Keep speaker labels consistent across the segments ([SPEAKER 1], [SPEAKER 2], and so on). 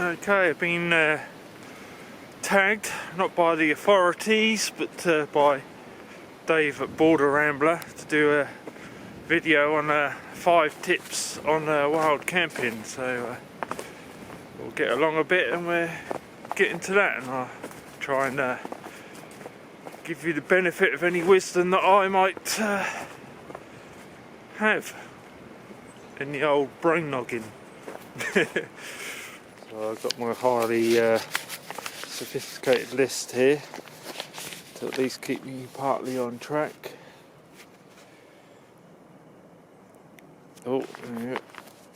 [SPEAKER 1] Okay, I've been tagged, not by the authorities, but by Dave at Border Rambler to do a video on 5 tips on wild camping. So we'll get along a bit and we're getting to that, and I'll try and give you the benefit of any wisdom that I might have in the old brain noggin. So I've got my highly sophisticated list here to at least keep me partly on track. Oh, yeah.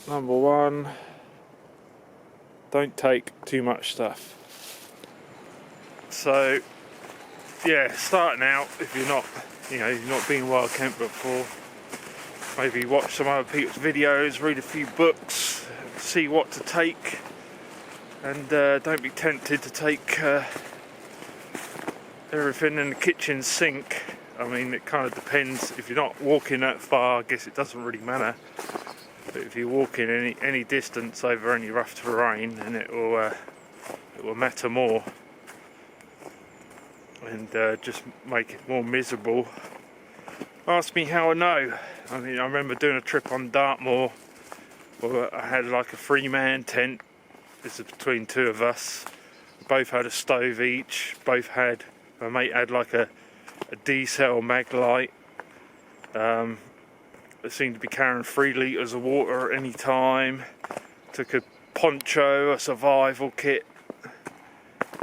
[SPEAKER 1] Number 1, don't take too much stuff. So yeah, starting out, if you're not, you've not been wild camper before, maybe watch some other people's videos, read a few books, see what to take, and don't be tempted to take everything in the kitchen sink. I mean, it kind of depends. If you're not walking that far, I guess it doesn't really matter. But if you're walking any distance over any rough terrain, then it will matter more, and just make it more miserable. Ask me how I know. I mean, I remember doing a trip on Dartmoor where I had like a 3-man tent. This is between 2 of us. We both had a stove each. My mate had like a D-cell mag light. It seemed to be carrying 3 litres of water at any time. Took a poncho, a survival kit.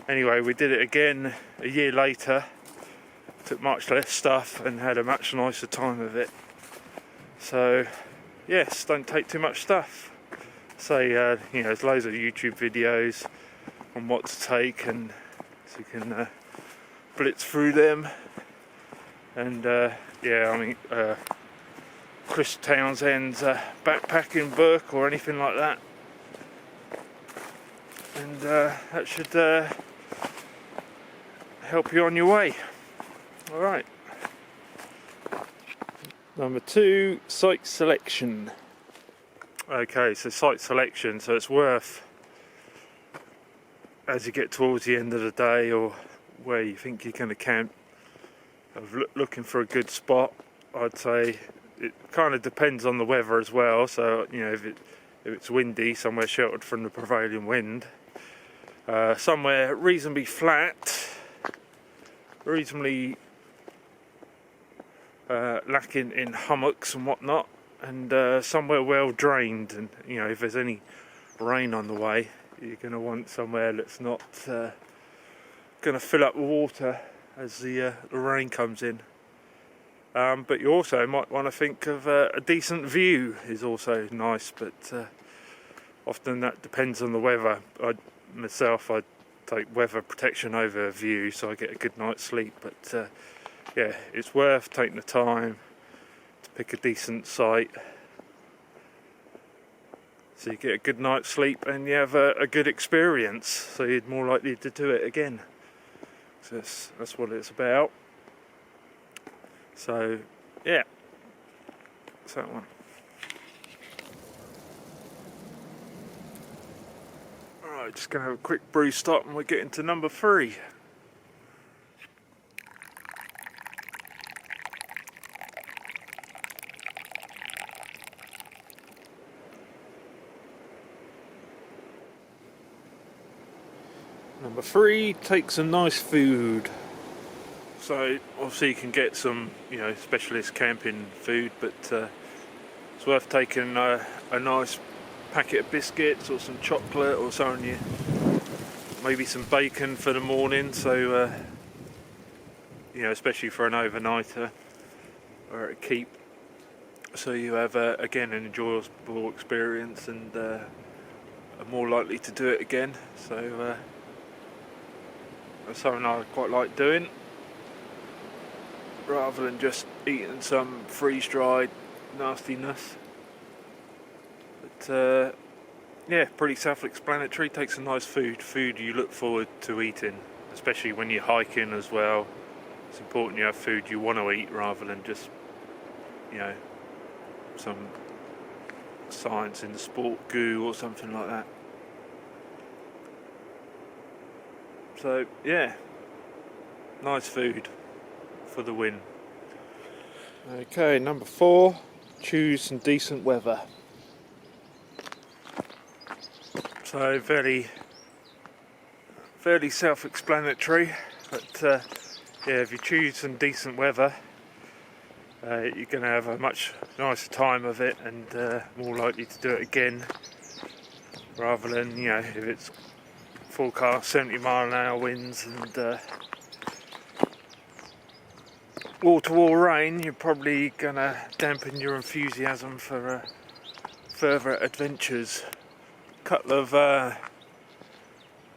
[SPEAKER 1] Anyway, we did it again a year later. Took much less stuff and had a much nicer time of it. So yes, don't take too much stuff. There's loads of YouTube videos on what to take, and so you can blitz through them. And Chris Townsend's backpacking book or anything like that, and that should help you on your way. Alright. Number 2, site selection. Okay, so site selection, so it's worth, as you get towards the end of the day or where you think you're going to camp, of looking for a good spot. I'd say it kind of depends on the weather as well, so if it's windy, somewhere sheltered from the prevailing wind, somewhere reasonably flat, reasonably lacking in hummocks and whatnot, and somewhere well drained. And if there's any rain on the way, you're going to want somewhere that's not going to fill up with water as the rain comes in. But you also might want to think of a decent view is also nice, but often that depends on the weather. I take weather protection over view, so I get a good night's sleep. But yeah, it's worth taking the time to pick a decent site so you get a good night's sleep and you have a good experience, so you're more likely to do it again. So that's what it's about. So yeah, that's that one. Alright, just going to have a quick brew stop and we're getting to number 3. Number 3, take some nice food. So obviously you can get some, specialist camping food, but it's worth taking a nice packet of biscuits or some chocolate or something. Maybe some bacon for the morning. So especially for an overnighter or a keep. So you have again an enjoyable experience and are more likely to do it again. So that's something I quite like doing, rather than just eating some freeze-dried nastiness. But yeah, pretty self-explanatory. Take some nice food you look forward to eating, especially when you're hiking as well. It's important you have food you want to eat rather than just some science in the sport goo or something like that. So yeah, nice food for the win. Okay, number 4, choose some decent weather. So fairly self-explanatory, but yeah, if you choose some decent weather, you're going to have a much nicer time of it, and more likely to do it again, rather than, you know, if it's forecast 70-mile-an-hour winds and wall-to-wall rain, you're probably going to dampen your enthusiasm for further adventures. A couple of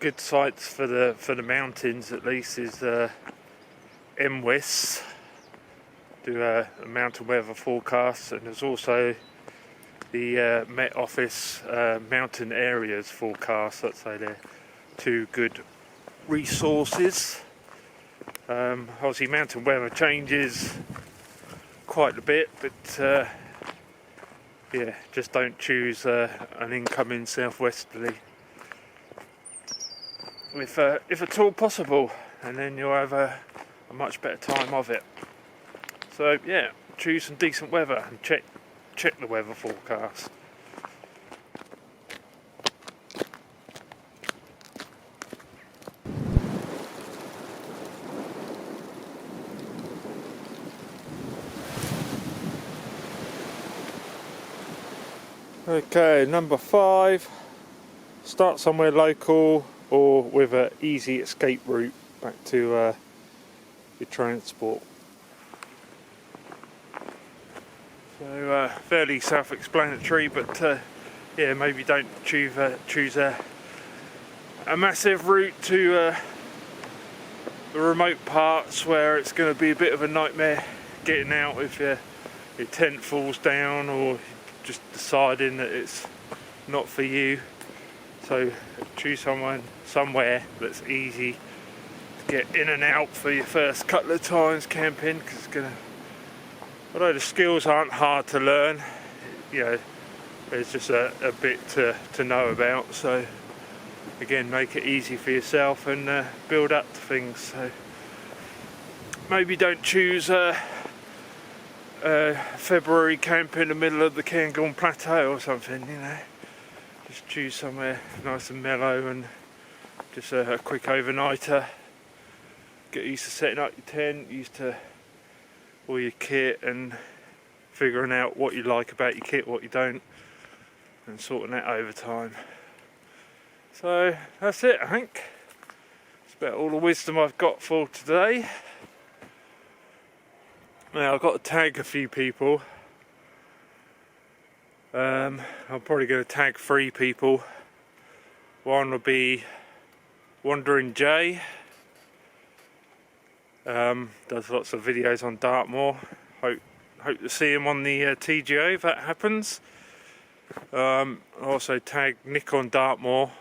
[SPEAKER 1] good sites for the mountains, at least, is MWIS, do a mountain weather forecast, and there's also the Met Office mountain areas forecast. I'd say they're 2 good resources. Obviously mountain weather changes quite a bit, but yeah, just don't choose an incoming southwesterly if at all possible, and then you'll have a much better time of it. So yeah, choose some decent weather and check the weather forecast. Okay, number 5, start somewhere local or with an easy escape route back to your transport. So fairly self-explanatory, but yeah, maybe don't choose a massive route to the remote parts where it's going to be a bit of a nightmare getting out if your tent falls down, or just deciding that it's not for you. So choose somewhere that's easy to get in and out for your first couple of times camping, because it's gonna, although the skills aren't hard to learn, you know, there's just a bit to know about. So again, make it easy for yourself and build up to things. So maybe don't choose February camp in the middle of the Cairngorm Plateau or something, you know. Just choose somewhere nice and mellow and just a quick overnighter. Get used to setting up your tent, used to all your kit, and figuring out what you like about your kit, what you don't, and sorting that over time. So that's it, I think. It's about all the wisdom I've got for today. Now I've got to tag a few people. I'm probably going to tag 3 people. One will be Wandering Jay. Does lots of videos on Dartmoor. Hope to see him on the TGO if that happens. Also tag Nick on Dartmoor.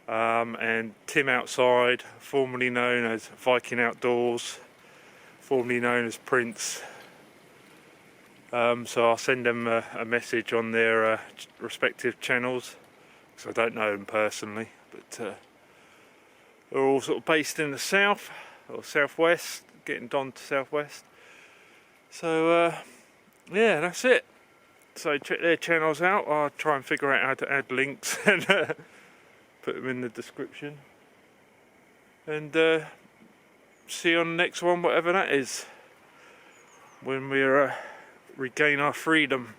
[SPEAKER 1] And Tim Outside, formerly known as Viking Outdoors, formerly known as Prince. So I'll send them a message on their respective channels, because I don't know them personally, but they're all sort of based in the south or southwest, getting down to southwest. So yeah, that's it. So check their channels out. I'll try and figure out how to add links and put them in the description. And see you on the next one, whatever that is, when we're regain our freedom.